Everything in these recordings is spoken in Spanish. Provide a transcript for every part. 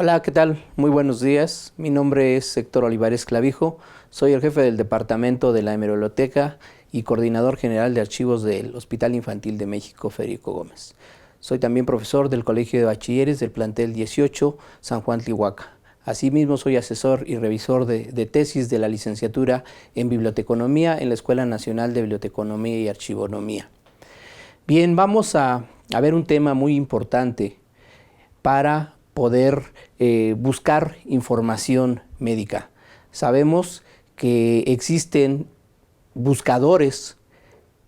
Hola, ¿qué tal? Muy buenos días. Mi nombre es Héctor Olivares Clavijo. Soy el jefe del departamento de la Hemeroteca y coordinador general de archivos del Hospital Infantil de México, Federico Gómez. Soy también profesor del Colegio de Bachilleres del plantel 18, San Juan Tlihuaca. Asimismo, soy asesor y revisor de tesis de la licenciatura en Biblioteconomía en la Escuela Nacional de Biblioteconomía y Archivonomía. Bien, vamos a ver un tema muy importante para poder buscar información médica. Sabemos que existen buscadores,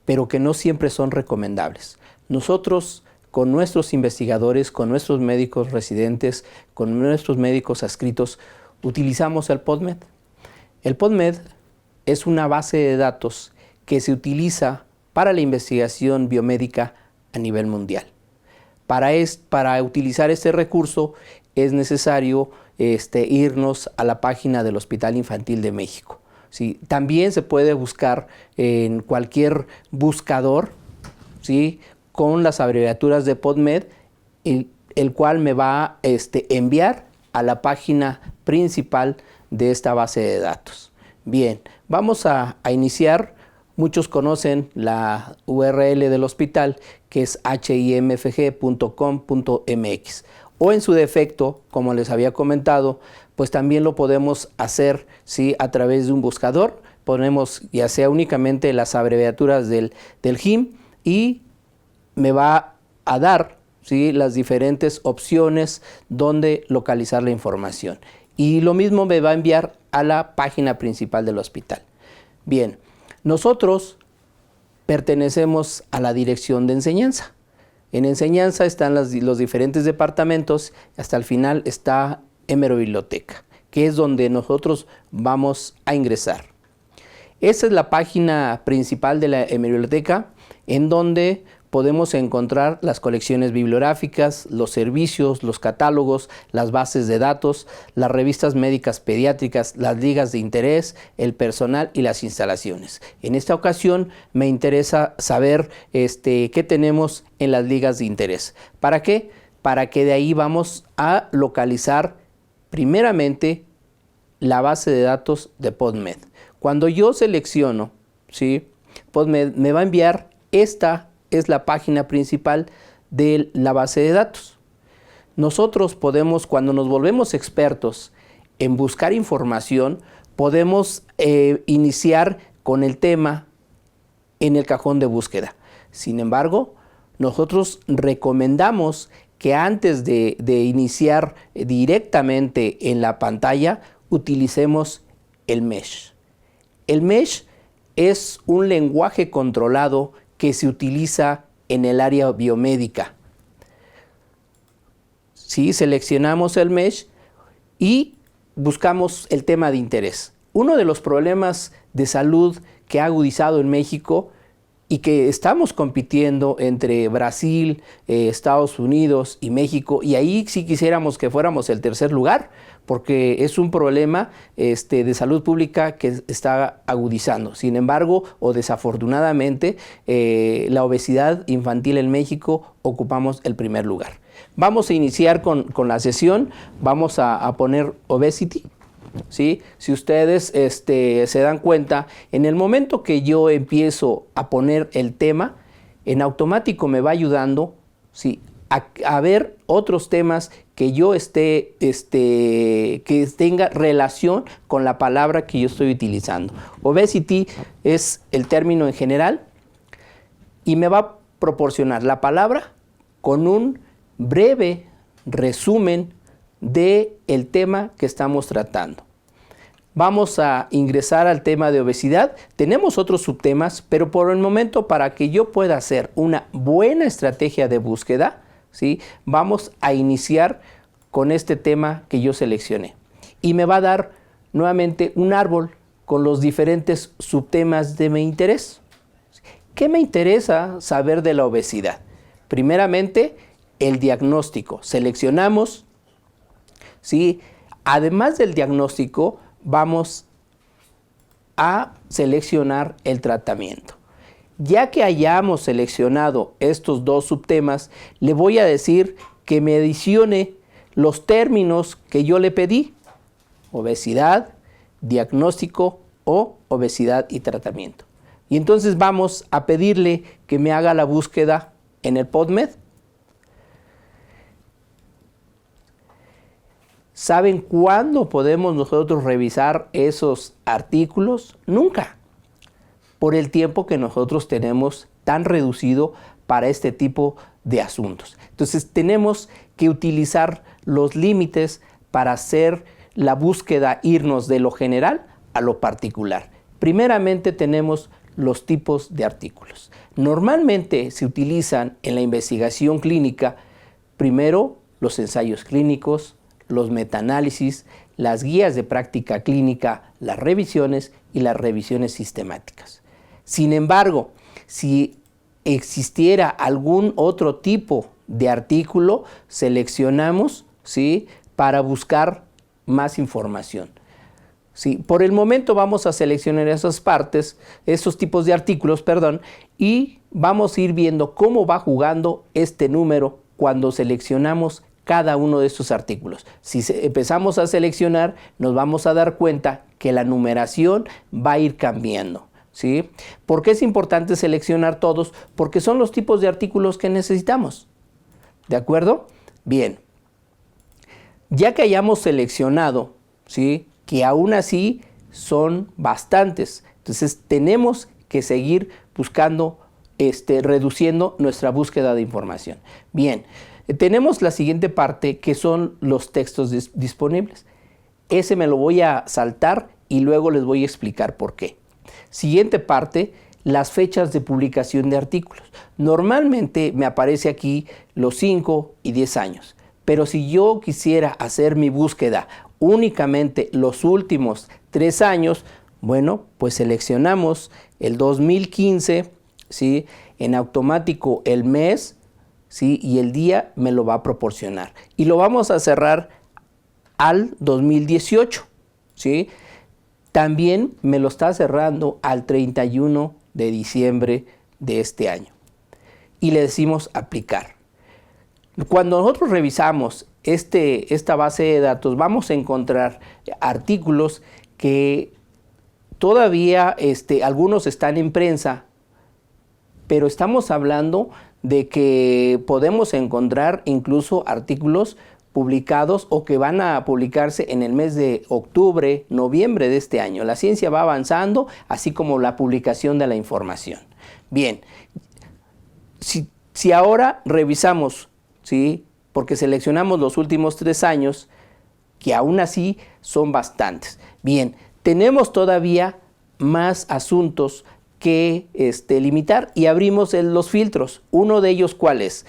pero que no siempre son recomendables. Nosotros, con nuestros investigadores, con nuestros médicos residentes, con nuestros médicos adscritos, utilizamos el PubMed. El PubMed es una base de datos que se utiliza para la investigación biomédica a nivel mundial. Para utilizar este recurso es necesario irnos a la página del Hospital Infantil de México. ¿Sí? También se puede buscar en cualquier buscador, ¿sí?, con las abreviaturas de PubMed, el cual me va a enviar a la página principal de esta base de datos. Bien, vamos a iniciar. Muchos conocen la URL del hospital, que es himfg.com.mx, o en su defecto, como les había comentado, pues también lo podemos hacer, ¿sí?, a través de un buscador. Ponemos ya sea únicamente las abreviaturas del HIM y me va a dar, ¿sí?, las diferentes opciones donde localizar la información. Y lo mismo me va a enviar a la página principal del hospital. Bien. Nosotros pertenecemos a la dirección de enseñanza. En enseñanza están los diferentes departamentos, hasta el final está Hemerobiblioteca, que es donde nosotros vamos a ingresar. Esa es la página principal de la Hemerobiblioteca, en donde podemos encontrar las colecciones bibliográficas, los servicios, los catálogos, las bases de datos, las revistas médicas pediátricas, las ligas de interés, el personal y las instalaciones. En esta ocasión me interesa saber qué tenemos en las ligas de interés. ¿Para qué? Para que de ahí vamos a localizar primeramente la base de datos de PubMed. Cuando yo selecciono, ¿sí?, PubMed, me va a enviar esta es la página principal de la base de datos. Nosotros podemos, cuando nos volvemos expertos en buscar información, podemos iniciar con el tema en el cajón de búsqueda. Sin embargo, nosotros recomendamos que antes de iniciar directamente en la pantalla, utilicemos el MESH. El MESH es un lenguaje controlado que se utiliza en el área biomédica. ¿Sí? Seleccionamos el MESH y buscamos el tema de interés. Uno de los problemas de salud que ha agudizado en México y que estamos compitiendo entre Brasil, Estados Unidos y México, y ahí sí quisiéramos que fuéramos el tercer lugar, porque es un problema de salud pública que está agudizando. Sin embargo, o desafortunadamente, la obesidad infantil en México ocupamos el primer lugar. Vamos a iniciar con la sesión. Vamos a poner obesity. ¿Sí? Si ustedes se dan cuenta, en el momento que yo empiezo a poner el tema, en automático me va ayudando, ¿sí?, a ver otros temas que yo que tenga relación con la palabra que yo estoy utilizando. Obesity es el término en general y me va a proporcionar la palabra con un breve resumen del tema que estamos tratando. Vamos a ingresar al tema de obesidad. Tenemos otros subtemas, pero por el momento, para que yo pueda hacer una buena estrategia de búsqueda, ¿sí?, vamos a iniciar con este tema que yo seleccioné. Y me va a dar nuevamente un árbol con los diferentes subtemas de mi interés. ¿Qué me interesa saber de la obesidad? Primeramente, el diagnóstico. Seleccionamos, ¿sí? Además del diagnóstico, vamos a seleccionar el tratamiento. Ya que hayamos seleccionado estos dos subtemas, le voy a decir que me adicione los términos que yo le pedí: obesidad, diagnóstico o obesidad y tratamiento. Y entonces vamos a pedirle que me haga la búsqueda en el PubMed. ¿Saben cuándo podemos nosotros revisar esos artículos? Nunca, por el tiempo que nosotros tenemos tan reducido para este tipo de asuntos. Entonces tenemos que utilizar los límites para hacer la búsqueda, irnos de lo general a lo particular. Primeramente tenemos los tipos de artículos. Normalmente se utilizan en la investigación clínica primero los ensayos clínicos, los metaanálisis, las guías de práctica clínica, las revisiones y las revisiones sistemáticas. Sin embargo, si existiera algún otro tipo de artículo, seleccionamos, ¿sí?, para buscar más información. Sí, por el momento vamos a seleccionar esas partes, esos tipos de artículos, y vamos a ir viendo cómo va jugando este número cuando seleccionamos cada uno de estos artículos. Si empezamos a seleccionar, nos vamos a dar cuenta que la numeración va a ir cambiando, ¿sí? ¿Por qué es importante seleccionar todos? Porque son los tipos de artículos que necesitamos. ¿De acuerdo? Bien. Ya que hayamos seleccionado, ¿sí?, que aún así son bastantes, entonces tenemos que seguir buscando, reduciendo nuestra búsqueda de información. Bien, tenemos la siguiente parte, que son los textos disponibles. Ese me lo voy a saltar y luego les voy a explicar por qué. Siguiente parte, las fechas de publicación de artículos. Normalmente me aparece aquí los 5 y 10 años, pero si yo quisiera hacer mi búsqueda únicamente los últimos 3 años, bueno, pues seleccionamos el 2015, ¿sí?, en automático el mes, ¿sí?, y el día me lo va a proporcionar. Y lo vamos a cerrar al 2018, ¿sí? También me lo está cerrando al 31 de diciembre de este año. Y le decimos aplicar. Cuando nosotros revisamos esta base de datos, vamos a encontrar artículos que todavía algunos están en prensa, pero estamos hablando de que podemos encontrar incluso artículos publicados o que van a publicarse en el mes de octubre, noviembre de este año. La ciencia va avanzando, así como la publicación de la información. Bien, si ahora revisamos, ¿sí?, porque seleccionamos los últimos 3 años, que aún así son bastantes. Bien, tenemos todavía más asuntos que limitar y abrimos los filtros. Uno de ellos, ¿cuál es?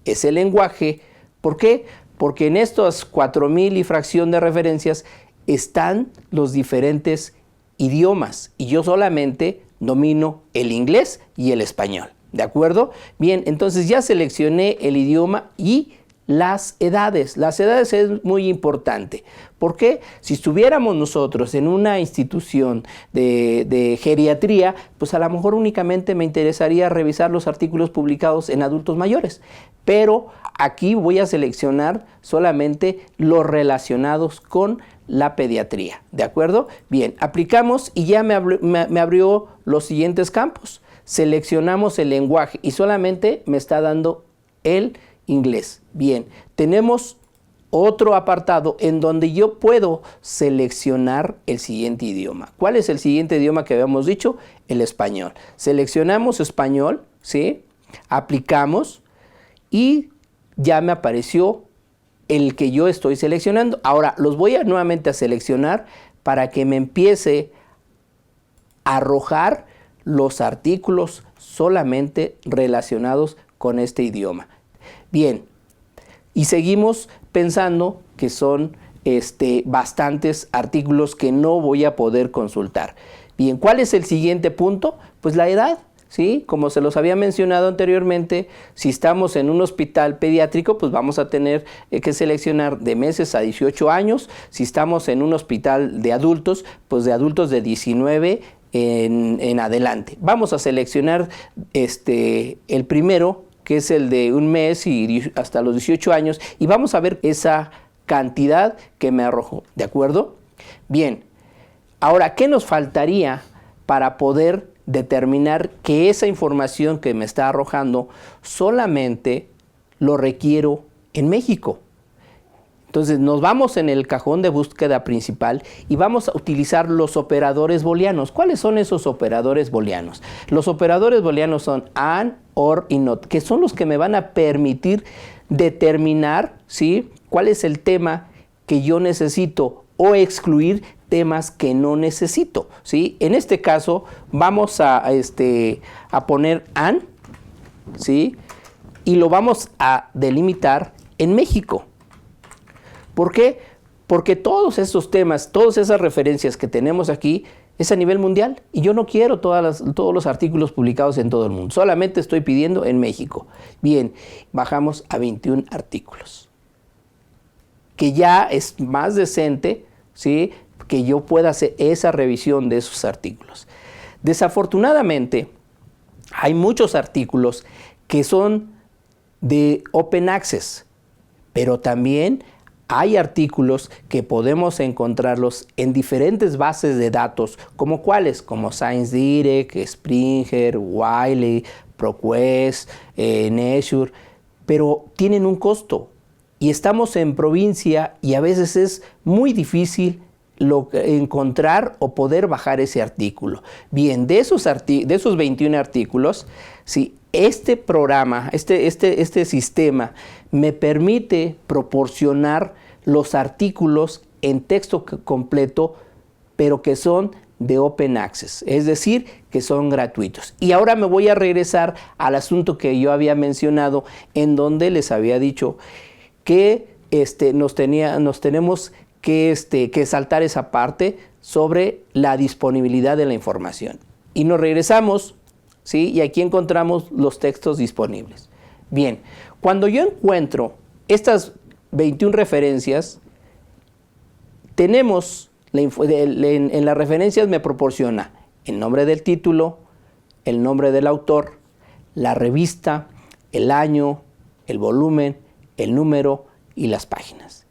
Es el lenguaje. ¿Por qué? Porque en estos 4,000 y fracción de referencias están los diferentes idiomas y yo solamente domino el inglés y el español. ¿De acuerdo? Bien, entonces ya seleccioné el idioma y las edades. Las edades es muy importante. ¿Por qué? Si estuviéramos nosotros en una institución de geriatría, pues a lo mejor únicamente me interesaría revisar los artículos publicados en adultos mayores. Pero aquí voy a seleccionar solamente los relacionados con la pediatría. ¿De acuerdo? Bien, aplicamos y ya me abrió los siguientes campos. Seleccionamos el lenguaje y solamente me está dando el inglés. Bien, tenemos otro apartado en donde yo puedo seleccionar el siguiente idioma. ¿Cuál es el siguiente idioma que habíamos dicho? El español. Seleccionamos español, ¿sí? Aplicamos y ya me apareció el que yo estoy seleccionando. Ahora los voy nuevamente a seleccionar para que me empiece a arrojar los artículos solamente relacionados con este idioma. Bien, y seguimos pensando que son bastantes artículos que no voy a poder consultar. Bien, ¿cuál es el siguiente punto? Pues la edad, ¿sí? Como se los había mencionado anteriormente, si estamos en un hospital pediátrico, pues vamos a tener que seleccionar de meses a 18 años. Si estamos en un hospital de adultos, pues de adultos de 19 en adelante. Vamos a seleccionar el primero, que es el de un mes y hasta los 18 años, y vamos a ver esa cantidad que me arrojó. ¿De acuerdo? Bien. Ahora, ¿qué nos faltaría para poder determinar que esa información que me está arrojando solamente lo requiero en México? Entonces nos vamos en el cajón de búsqueda principal y vamos a utilizar los operadores booleanos. ¿Cuáles son esos operadores booleanos? Los operadores booleanos son AND, OR y NOT, que son los que me van a permitir determinar, ¿sí?, cuál es el tema que yo necesito o excluir temas que no necesito, ¿sí? En este caso vamos a poner AND, ¿sí?, y lo vamos a delimitar en México. ¿Por qué? Porque todos esos temas, todas esas referencias que tenemos aquí es a nivel mundial y yo no quiero todos los artículos publicados en todo el mundo, solamente estoy pidiendo en México. Bien, bajamos a 21 artículos, que ya es más decente, ¿sí?, que yo pueda hacer esa revisión de esos artículos. Desafortunadamente, hay muchos artículos que son de Open Access, pero también hay artículos que podemos encontrarlos en diferentes bases de datos, como cuáles, como ScienceDirect, Springer, Wiley, ProQuest, Nature, pero tienen un costo y estamos en provincia y a veces es muy difícil encontrar o poder bajar ese artículo. Bien, de esos 21 artículos, si este programa, este sistema me permite proporcionar los artículos en texto completo, pero que son de Open Access, es decir, que son gratuitos. Y ahora me voy a regresar al asunto que yo había mencionado, en donde les había dicho que nos tenemos que saltar esa parte sobre la disponibilidad de la información. Y nos regresamos, ¿sí?, y aquí encontramos los textos disponibles. Bien, cuando yo encuentro estas 21 referencias, tenemos, en las referencias me proporciona el nombre del título, el nombre del autor, la revista, el año, el volumen, el número y las páginas.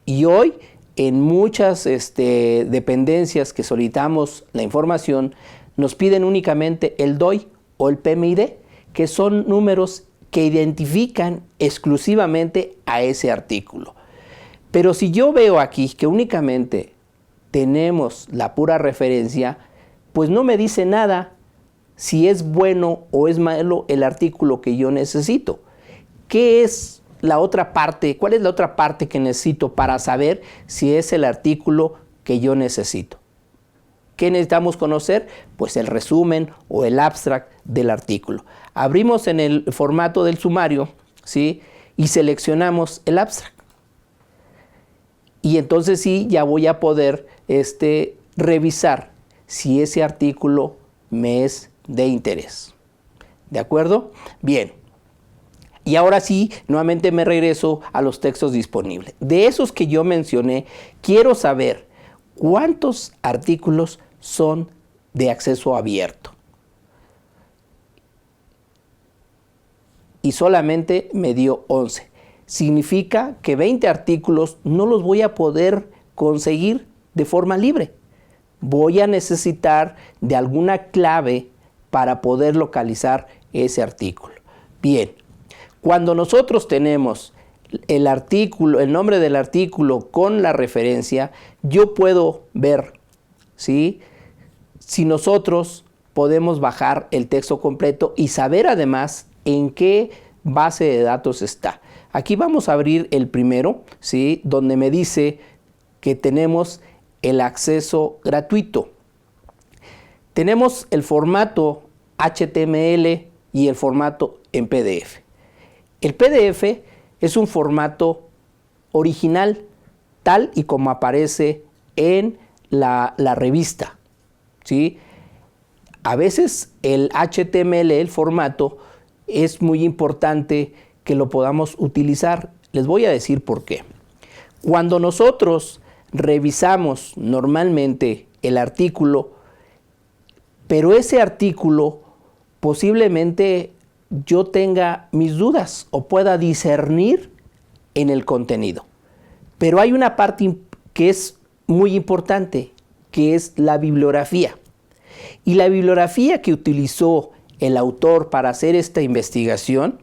Y hoy, en muchas dependencias que solicitamos la información, nos piden únicamente el DOI o el PMID, que son números que identifican exclusivamente a ese artículo. Pero si yo veo aquí que únicamente tenemos la pura referencia, pues no me dice nada si es bueno o es malo el artículo que yo necesito. ¿Qué es la otra parte? ¿Cuál es la otra parte que necesito para saber si es el artículo que yo necesito? ¿Qué necesitamos conocer? Pues el resumen o el abstract del artículo. Abrimos en el formato del sumario, ¿sí?, y seleccionamos el abstract. Y entonces sí, ya voy a poder revisar si ese artículo me es de interés. ¿De acuerdo? Bien. Y ahora sí, nuevamente me regreso a los textos disponibles. De esos que yo mencioné, quiero saber cuántos artículos son de acceso abierto. Y solamente me dio 11. Significa que 20 artículos no los voy a poder conseguir de forma libre. Voy a necesitar de alguna clave para poder localizar ese artículo. Bien, cuando nosotros tenemos el artículo, el nombre del artículo con la referencia, yo puedo ver, ¿sí?, si nosotros podemos bajar el texto completo y saber además en qué base de datos está. Aquí vamos a abrir el primero, ¿sí?, donde me dice que tenemos el acceso gratuito. Tenemos el formato HTML y el formato en PDF. El PDF es un formato original, tal y como aparece en la revista, ¿sí? A veces el HTML, el formato, es muy importante que lo podamos utilizar. Les voy a decir por qué. Cuando nosotros revisamos normalmente el artículo, pero ese artículo posiblemente yo tenga mis dudas o pueda discernir en el contenido. Pero hay una parte que es muy importante, que es la bibliografía. Y la bibliografía que utilizó el autor para hacer esta investigación,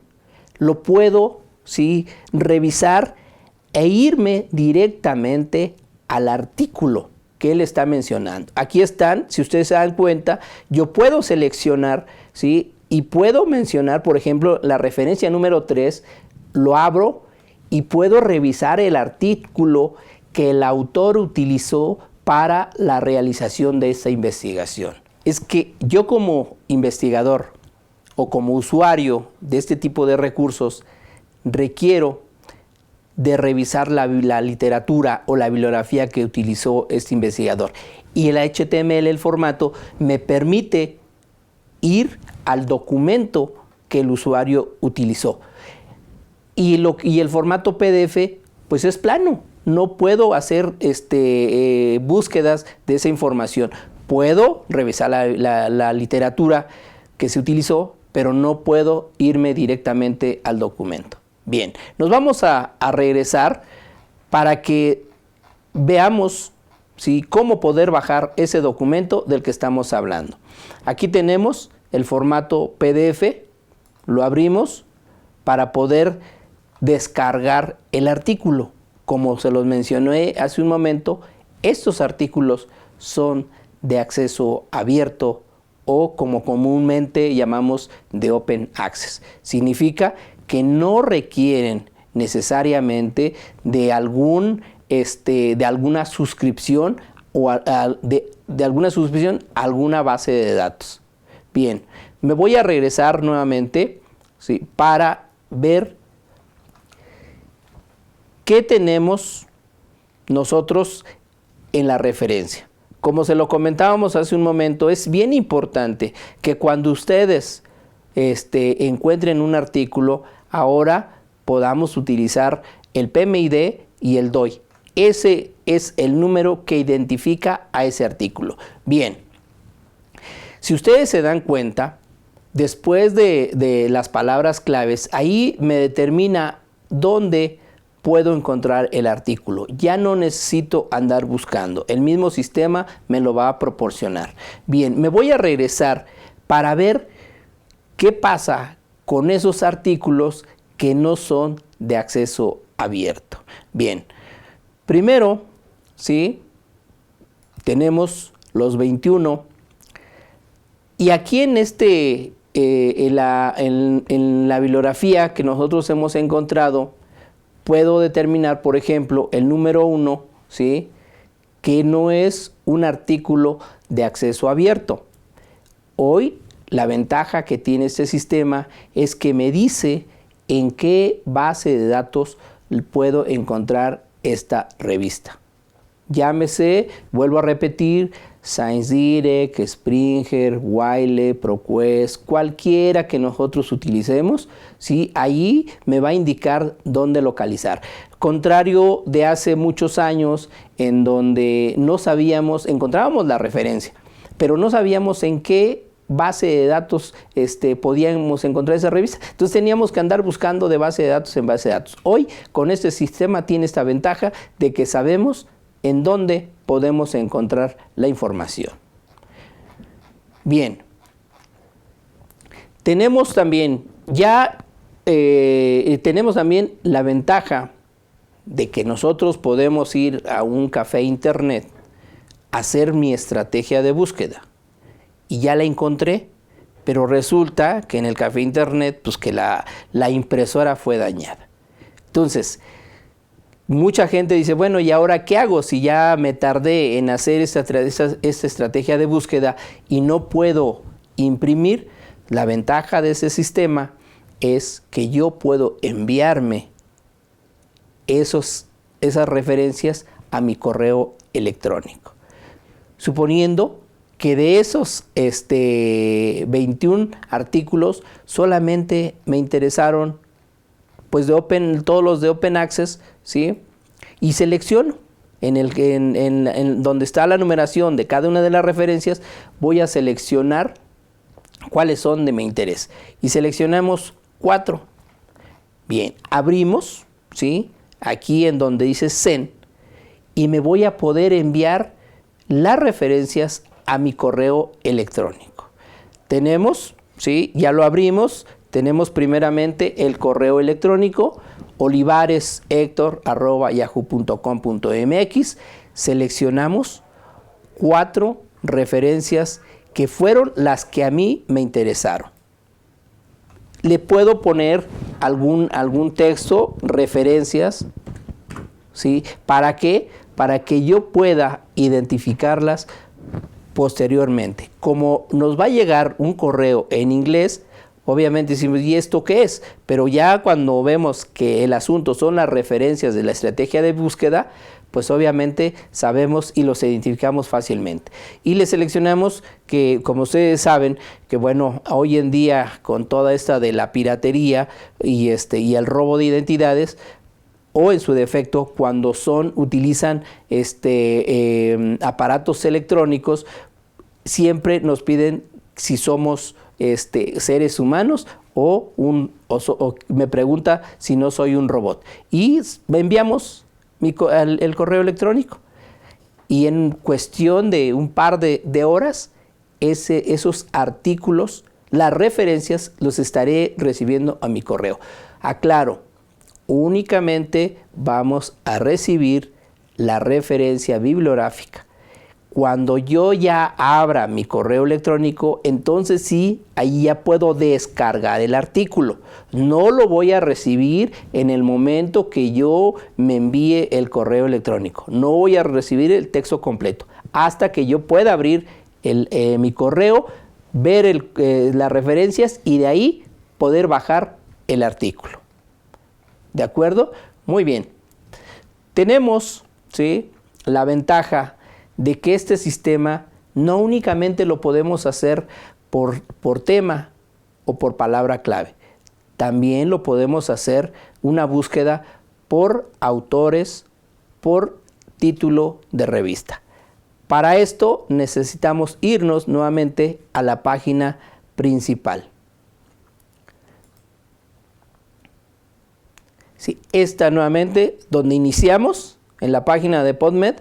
lo puedo, ¿sí?, revisar e irme directamente al artículo que él está mencionando. Aquí están, si ustedes se dan cuenta, yo puedo seleccionar, ¿sí?, y puedo mencionar, por ejemplo, la referencia número 3, lo abro y puedo revisar el artículo que el autor utilizó para la realización de esta investigación. Es que yo como investigador o como usuario de este tipo de recursos requiero de revisar la literatura o la bibliografía que utilizó este investigador. Y el HTML, el formato, me permite ir al documento que el usuario utilizó. Y el formato PDF, pues es plano. No puedo hacer búsquedas de esa información. Puedo revisar la literatura que se utilizó, pero no puedo irme directamente al documento. Bien, nos vamos a regresar para que veamos, ¿sí?, cómo poder bajar ese documento del que estamos hablando. Aquí tenemos el formato PDF, lo abrimos para poder descargar el artículo. Como se los mencioné hace un momento, estos artículos son de acceso abierto o como comúnmente llamamos de Open Access. Significa que no requieren necesariamente de alguna suscripción o de alguna suscripción a alguna base de datos. Bien, me voy a regresar nuevamente, ¿sí?, para ver qué tenemos nosotros en la referencia. Como se lo comentábamos hace un momento, es bien importante que cuando ustedes encuentren un artículo, ahora podamos utilizar el PMID y el DOI. Ese es el número que identifica a ese artículo. Bien, si ustedes se dan cuenta, después de las palabras claves, ahí me determina dónde puedo encontrar el artículo. Ya no necesito andar buscando. El mismo sistema me lo va a proporcionar. Bien, me voy a regresar para ver qué pasa con esos artículos que no son de acceso abierto. Bien, primero, ¿sí?, tenemos los 21. Y aquí en la bibliografía que nosotros hemos encontrado, puedo determinar, por ejemplo, el número 1, ¿sí?, que no es un artículo de acceso abierto. Hoy, la ventaja que tiene este sistema es que me dice en qué base de datos puedo encontrar esta revista. Llámese, vuelvo a repetir, ScienceDirect, Springer, Wiley, ProQuest, cualquiera que nosotros utilicemos, ¿sí?, ahí me va a indicar dónde localizar. Contrario de hace muchos años en donde no sabíamos, encontrábamos la referencia, pero no sabíamos en qué base de datos podíamos encontrar esa revista. Entonces teníamos que andar buscando de base de datos en base de datos. Hoy, con este sistema, tiene esta ventaja de que sabemos en dónde podemos encontrar la información. Bien, tenemos también la ventaja de que nosotros podemos ir a un café internet, hacer mi estrategia de búsqueda y ya la encontré, pero resulta que en el café internet, pues que la impresora fue dañada. Entonces, mucha gente dice, bueno, ¿y ahora qué hago si ya me tardé en hacer esta estrategia de búsqueda y no puedo imprimir? La ventaja de ese sistema es que yo puedo enviarme esas referencias a mi correo electrónico. Suponiendo que de esos 21 artículos solamente me interesaron pues todos los de Open Access, ¿sí? Y selecciono en donde está la numeración de cada una de las referencias, voy a seleccionar cuáles son de mi interés. Y seleccionamos 4. Bien, abrimos, ¿sí?, aquí en donde dice Send, y me voy a poder enviar las referencias a mi correo electrónico. Tenemos, ¿sí? Ya lo abrimos, tenemos primeramente el correo electrónico olivareshector@yahoo.com.mx. Seleccionamos 4 referencias que fueron las que a mí me interesaron. Le puedo poner algún texto, referencias, ¿sí? ¿Para qué? Para que yo pueda identificarlas posteriormente. Como nos va a llegar un correo en inglés, obviamente decimos, ¿y esto qué es? Pero ya cuando vemos que el asunto son las referencias de la estrategia de búsqueda, pues obviamente sabemos y los identificamos fácilmente. Y le seleccionamos que, como ustedes saben, que bueno, hoy en día con toda esta de la piratería y el robo de identidades, o en su defecto cuando utilizan aparatos electrónicos, siempre nos piden si somos seres humanos o me pregunta si no soy un robot. Y enviamos el correo electrónico. Y en cuestión de un par de horas, esos artículos, las referencias, los estaré recibiendo a mi correo. Aclaro, únicamente vamos a recibir la referencia bibliográfica. Cuando yo ya abra mi correo electrónico, entonces sí, ahí ya puedo descargar el artículo. No lo voy a recibir en el momento que yo me envíe el correo electrónico. No voy a recibir el texto completo hasta que yo pueda abrir mi correo, ver las referencias y de ahí poder bajar el artículo. ¿De acuerdo? Muy bien. Tenemos, ¿sí?, la ventaja de que este sistema no únicamente lo podemos hacer por tema o por palabra clave. También lo podemos hacer una búsqueda por autores, por título de revista. Para esto necesitamos irnos nuevamente a la página principal. Sí, esta nuevamente, donde iniciamos, en la página de PubMed,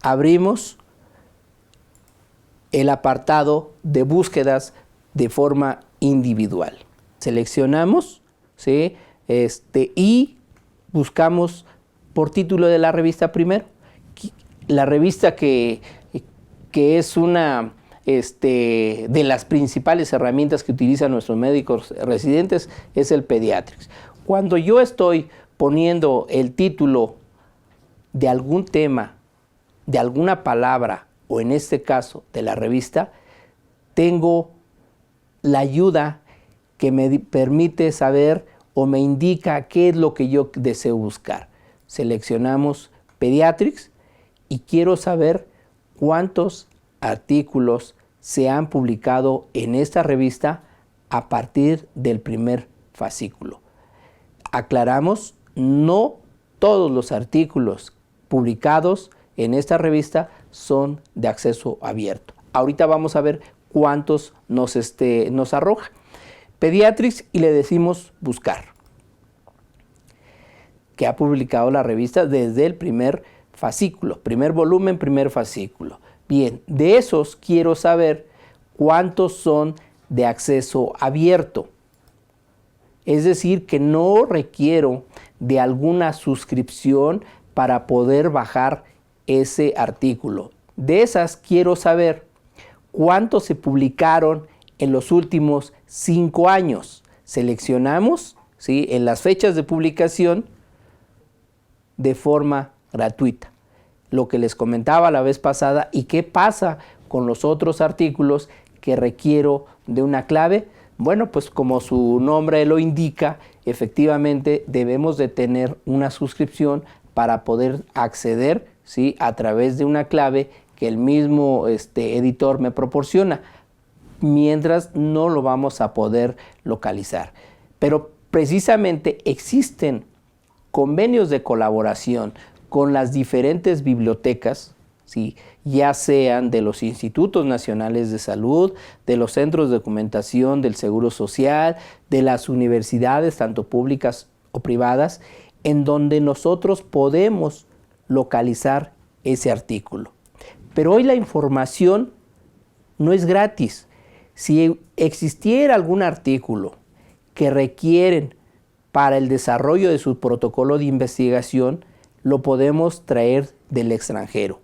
abrimos el apartado de búsquedas de forma individual. Seleccionamos, ¿sí?, y buscamos por título de la revista primero. La revista que es una de las principales herramientas que utilizan nuestros médicos residentes es el Pediatrics. Cuando yo estoy poniendo el título de algún tema, de alguna palabra, o en este caso de la revista, tengo la ayuda que me permite saber o me indica qué es lo que yo deseo buscar. Seleccionamos Pediatrics y quiero saber cuántos artículos se han publicado en esta revista a partir del primer fascículo. Aclaramos, no todos los artículos publicados en esta revista son de acceso abierto. Ahorita vamos a ver cuántos nos arroja. Pediatrics y le decimos buscar. Que ha publicado la revista desde el primer fascículo, primer volumen, primer fascículo. Bien, de esos quiero saber cuántos son de acceso abierto. Es decir, que no requiero de alguna suscripción para poder bajar ese artículo. De esas quiero saber cuántos se publicaron en los últimos 5 años. Seleccionamos, ¿sí?, en las fechas de publicación de forma gratuita. Lo que les comentaba la vez pasada, y qué pasa con los otros artículos que requiero de una clave. Bueno, pues como su nombre lo indica, efectivamente debemos de tener una suscripción para poder acceder, ¿sí?, a través de una clave que el mismo editor me proporciona, mientras no lo vamos a poder localizar. Pero precisamente existen convenios de colaboración con las diferentes bibliotecas, ¿sí?, ya sean de los institutos nacionales de salud, de los centros de documentación del Seguro Social, de las universidades, tanto públicas o privadas, en donde nosotros podemos localizar ese artículo. Pero hoy la información no es gratis. Si existiera algún artículo que requieren para el desarrollo de su protocolo de investigación, lo podemos traer del extranjero.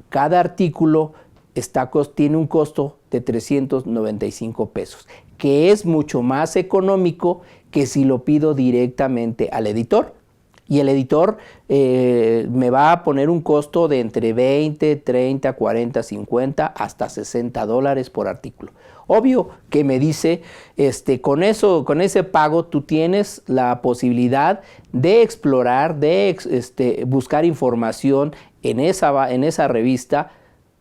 Cada artículo tiene un costo de 395 pesos, que es mucho más económico que si lo pido directamente al editor. Y el editor me va a poner un costo de entre 20, 30, 40, 50 hasta $60 por artículo. Obvio que me dice, con ese pago tú tienes la posibilidad de explorar, de buscar información en esa revista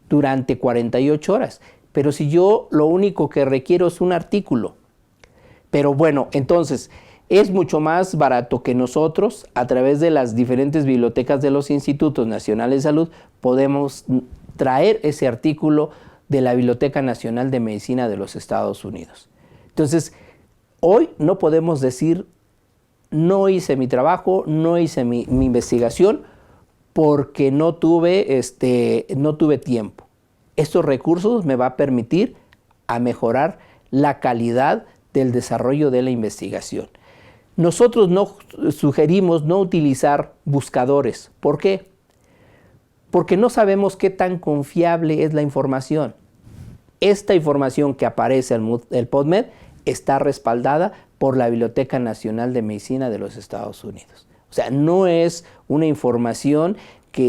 durante 48 horas. Pero si yo lo único que requiero es un artículo. Pero bueno, entonces es mucho más barato que nosotros, a través de las diferentes bibliotecas de los Institutos Nacionales de Salud, podemos traer ese artículo de la Biblioteca Nacional de Medicina de los Estados Unidos. Entonces, hoy no podemos decir, no hice mi trabajo, no hice mi investigación, porque no tuve tiempo. Estos recursos me va a permitir a mejorar la calidad del desarrollo de la investigación. Nosotros no sugerimos no utilizar buscadores. ¿Por qué? Porque no sabemos qué tan confiable es la información. Esta información que aparece en el PubMed está respaldada por la Biblioteca Nacional de Medicina de los Estados Unidos. O sea, no es una información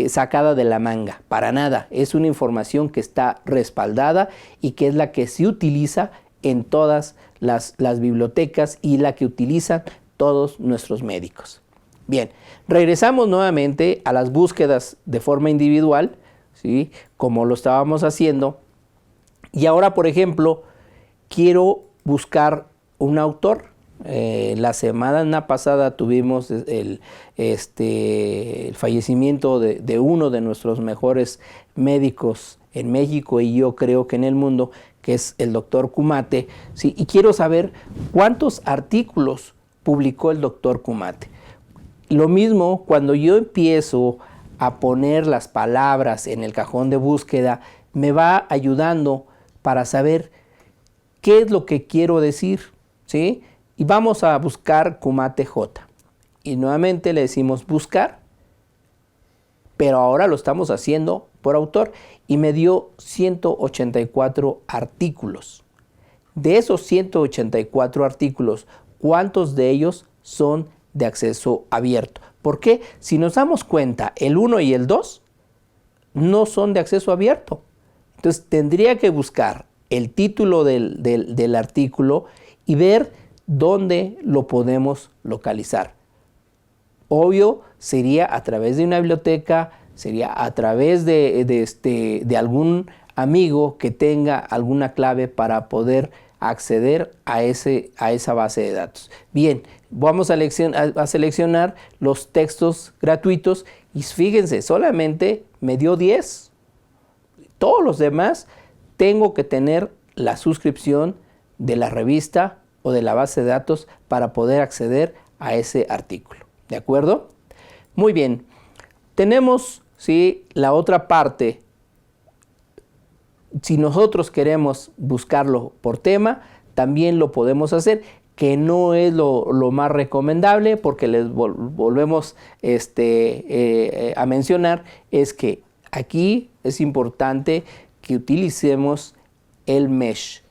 sacada de la manga, para nada. Es una información que está respaldada y que es la que se utiliza en todas las bibliotecas y la que utilizan todos nuestros médicos. Bien, regresamos nuevamente a las búsquedas de forma individual, ¿sí? Como lo estábamos haciendo. Y ahora, por ejemplo, quiero buscar un autor. La semana pasada tuvimos el fallecimiento de uno de nuestros mejores médicos en México y yo creo que en el mundo, que es el doctor Kumate, ¿sí? Y quiero saber cuántos artículos publicó el doctor Kumate. Lo mismo, cuando yo empiezo a poner las palabras en el cajón de búsqueda, me va ayudando para saber qué es lo que quiero decir, ¿sí? Y vamos a buscar Kumate J. Y nuevamente le decimos buscar, pero ahora lo estamos haciendo por autor y me dio 184 artículos. De esos 184 artículos, ¿cuántos de ellos son de acceso abierto? Porque si nos damos cuenta, el 1 y el 2 no son de acceso abierto. Entonces tendría que buscar el título del artículo y ver dónde lo podemos localizar. Obvio, sería a través de una biblioteca, sería a través de algún amigo que tenga alguna clave para poder acceder a esa base de datos. Bien, vamos a seleccionar los textos gratuitos y fíjense, solamente me dio 10. Todos los demás tengo que tener la suscripción de la revista o de la base de datos para poder acceder a ese artículo. ¿De acuerdo? Muy bien. Tenemos, ¿sí?, la otra parte. Si nosotros queremos buscarlo por tema, también lo podemos hacer, que no es lo más recomendable, porque les volvemos a mencionar, es que aquí es importante que utilicemos el mesh.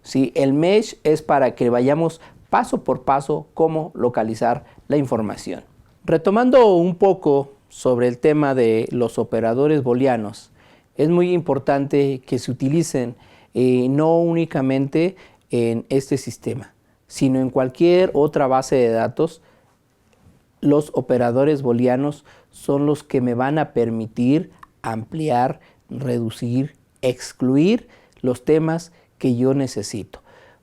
¿Sí? El mesh es para que vayamos paso por paso cómo localizar la información. Retomando un poco sobre el tema de los operadores booleanos, es muy importante que se utilicen no únicamente en este sistema, sino en cualquier otra base de datos. Los operadores booleanos son los que me van a permitir ampliar, reducir, excluir los temas que yo necesito.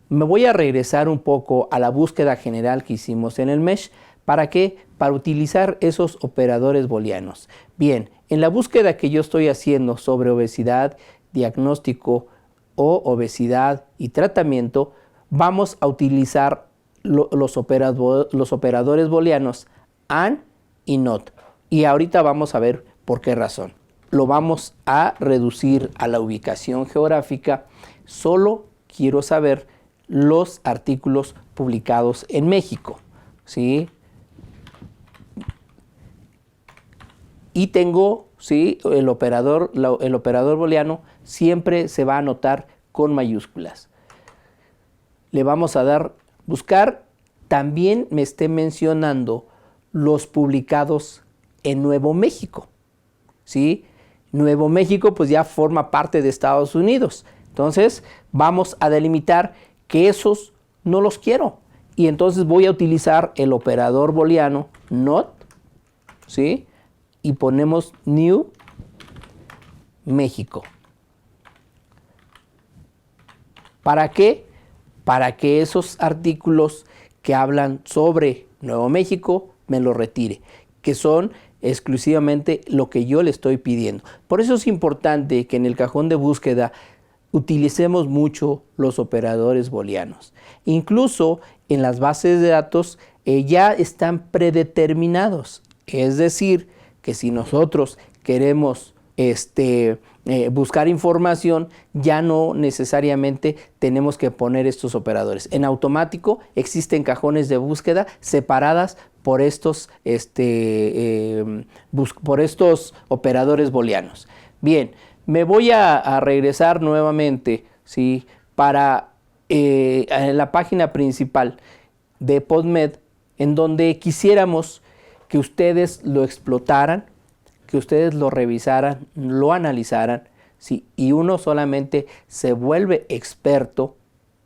Me voy a regresar un poco a la búsqueda general que hicimos en el mesh. ¿Para qué? Para utilizar esos operadores booleanos. Bien, en la búsqueda que yo estoy haciendo sobre obesidad, diagnóstico o obesidad y tratamiento, vamos a utilizar los operadores booleanos AND y NOT. Y ahorita vamos a ver por qué razón. Lo vamos a reducir a la ubicación geográfica. Solo quiero saber los artículos publicados en México, ¿sí? Y tengo, ¿sí? el operador booleano siempre se va a anotar con mayúsculas. Le vamos a dar buscar. También me esté mencionando los publicados en Nuevo México, ¿sí? Nuevo México pues ya forma parte de Estados Unidos. Entonces vamos a delimitar que esos no los quiero. Y entonces voy a utilizar el operador booleano NOT, ¿sí? Y ponemos New México. ¿Para qué? Para que esos artículos que hablan sobre Nuevo México me los retire, que son exclusivamente lo que yo le estoy pidiendo. Por eso es importante que en el cajón de búsqueda utilicemos mucho los operadores booleanos. Incluso en las bases de datos ya están predeterminados. Es decir, que si nosotros queremos buscar información, ya no necesariamente tenemos que poner estos operadores. En automático existen cajones de búsqueda separadas por estos operadores booleanos. Bien, me voy a regresar nuevamente, ¿sí? Para la página principal de PubMed, en donde quisiéramos que ustedes lo explotaran, que ustedes lo revisaran, lo analizaran, ¿sí? Y uno solamente se vuelve experto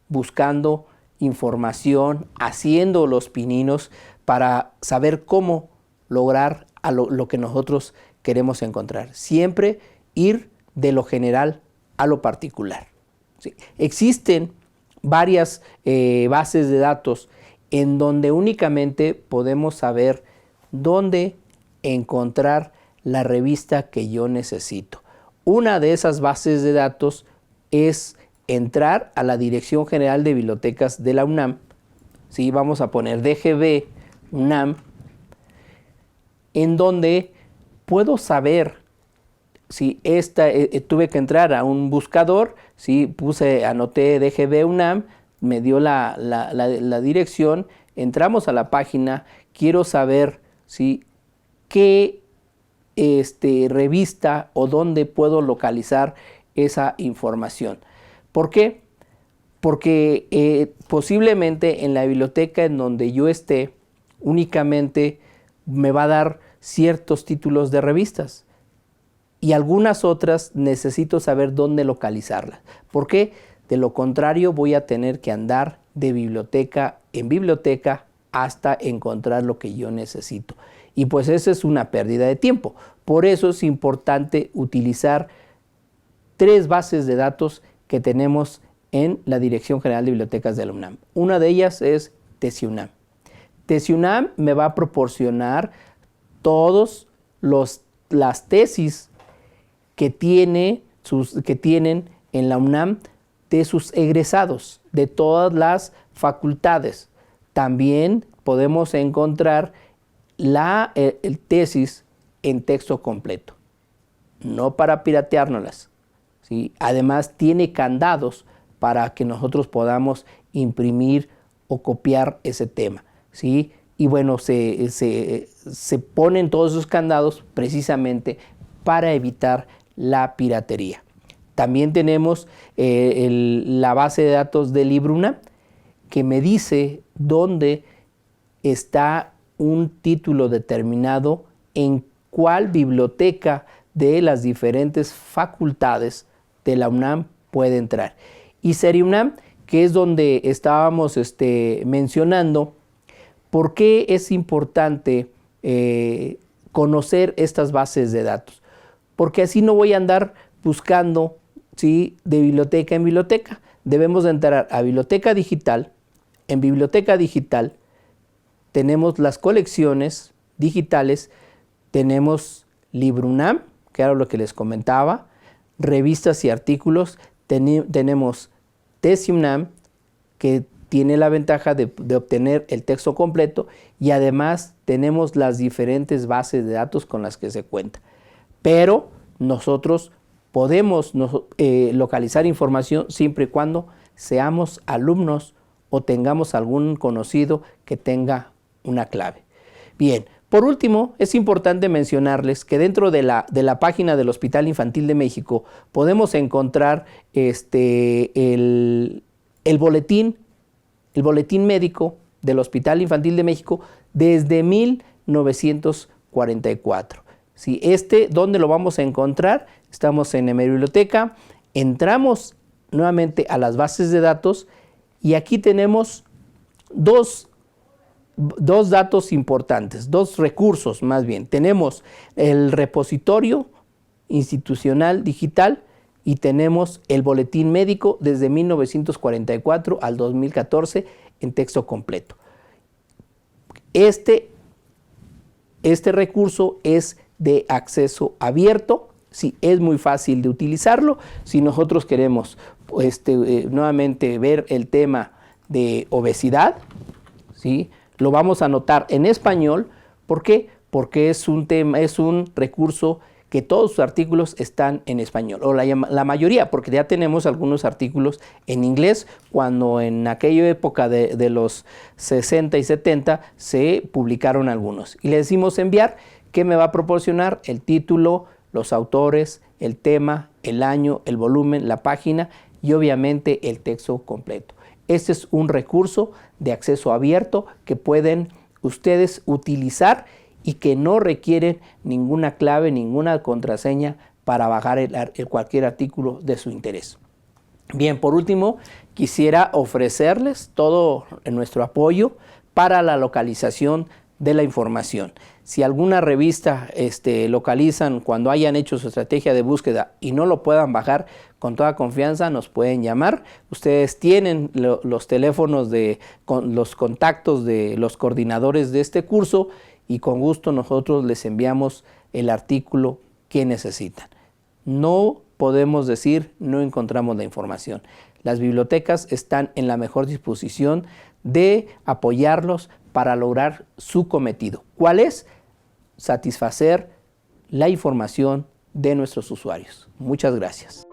buscando información, haciendo los pininos para saber cómo lograr lo que nosotros queremos encontrar. Siempre ir de lo general a lo particular, ¿sí? Existen varias bases de datos en donde únicamente podemos saber dónde encontrar la revista que yo necesito. Una de esas bases de datos es entrar a la Dirección General de Bibliotecas de la UNAM. ¿Sí? Vamos a poner DGB UNAM, en donde puedo saber si tuve que entrar a un buscador, si anoté DGB UNAM, me dio la dirección, entramos a la página, quiero saber si qué revista o dónde puedo localizar esa información. ¿Por qué? Porque posiblemente en la biblioteca en donde yo esté únicamente me va a dar ciertos títulos de revistas y algunas otras necesito saber dónde localizarlas. ¿Por qué? De lo contrario voy a tener que andar de biblioteca en biblioteca hasta encontrar lo que yo necesito. Y pues esa es una pérdida de tiempo. Por eso es importante utilizar 3 bases de datos que tenemos en la Dirección General de Bibliotecas de la UNAM. Una de ellas es TesiUNAM. TesiUNAM me va a proporcionar todas las tesis que tienen en la UNAM de sus egresados, de todas las facultades. También podemos encontrar el tesis en texto completo, no para pirateárnoslas, ¿sí? Además tiene candados para que nosotros podamos imprimir o copiar ese tema, ¿sí? Y bueno, se ponen todos esos candados precisamente para evitar la piratería. También tenemos la base de datos de Libruna, que me dice dónde está un título determinado, en cuál biblioteca de las diferentes facultades de la UNAM puede entrar. Y SERIUNAM, que es donde estábamos mencionando, ¿por qué es importante conocer estas bases de datos? Porque así no voy a andar buscando, ¿sí?, de biblioteca en biblioteca. Debemos de entrar a biblioteca digital. En biblioteca digital tenemos las colecciones digitales, tenemos Librunam, que era lo que les comentaba, revistas y artículos, tenemos TesiUNAM, que tiene la ventaja de obtener el texto completo y además tenemos las diferentes bases de datos con las que se cuenta. Pero nosotros podemos localizar información siempre y cuando seamos alumnos o tengamos algún conocido que tenga una clave. Bien, por último, es importante mencionarles que dentro de la página del Hospital Infantil de México podemos encontrar el boletín médico del Hospital Infantil de México desde 1944. ¿Sí? ¿Dónde lo vamos a encontrar? Estamos en mi biblioteca, entramos nuevamente a las bases de datos y aquí tenemos dos datos importantes, dos recursos más bien. Tenemos el repositorio institucional digital y tenemos el boletín médico desde 1944 al 2014 en texto completo. Este recurso es de acceso abierto, sí, es muy fácil de utilizarlo. Si nosotros queremos nuevamente ver el tema de obesidad, ¿sí?, lo vamos a anotar en español. ¿Por qué? Porque es un recurso que todos sus artículos están en español, o la mayoría, porque ya tenemos algunos artículos en inglés, cuando en aquella época de los 60 y 70 se publicaron algunos. Y le decimos enviar, ¿qué me va a proporcionar? El título, los autores, el tema, el año, el volumen, la página y obviamente el texto completo. Este es un recurso de acceso abierto que pueden ustedes utilizar y que no requieren ninguna clave, ninguna contraseña para bajar cualquier artículo de su interés. Bien, por último, quisiera ofrecerles todo nuestro apoyo para la localización de la información. Si alguna revista localizan cuando hayan hecho su estrategia de búsqueda y no lo puedan bajar, con toda confianza nos pueden llamar. Ustedes tienen los teléfonos los contactos de los coordinadores de este curso y con gusto nosotros les enviamos el artículo que necesitan. No podemos decir no encontramos la información. Las bibliotecas están en la mejor disposición de apoyarlos para lograr su cometido. ¿Cuál es? Satisfacer la información de nuestros usuarios. Muchas gracias.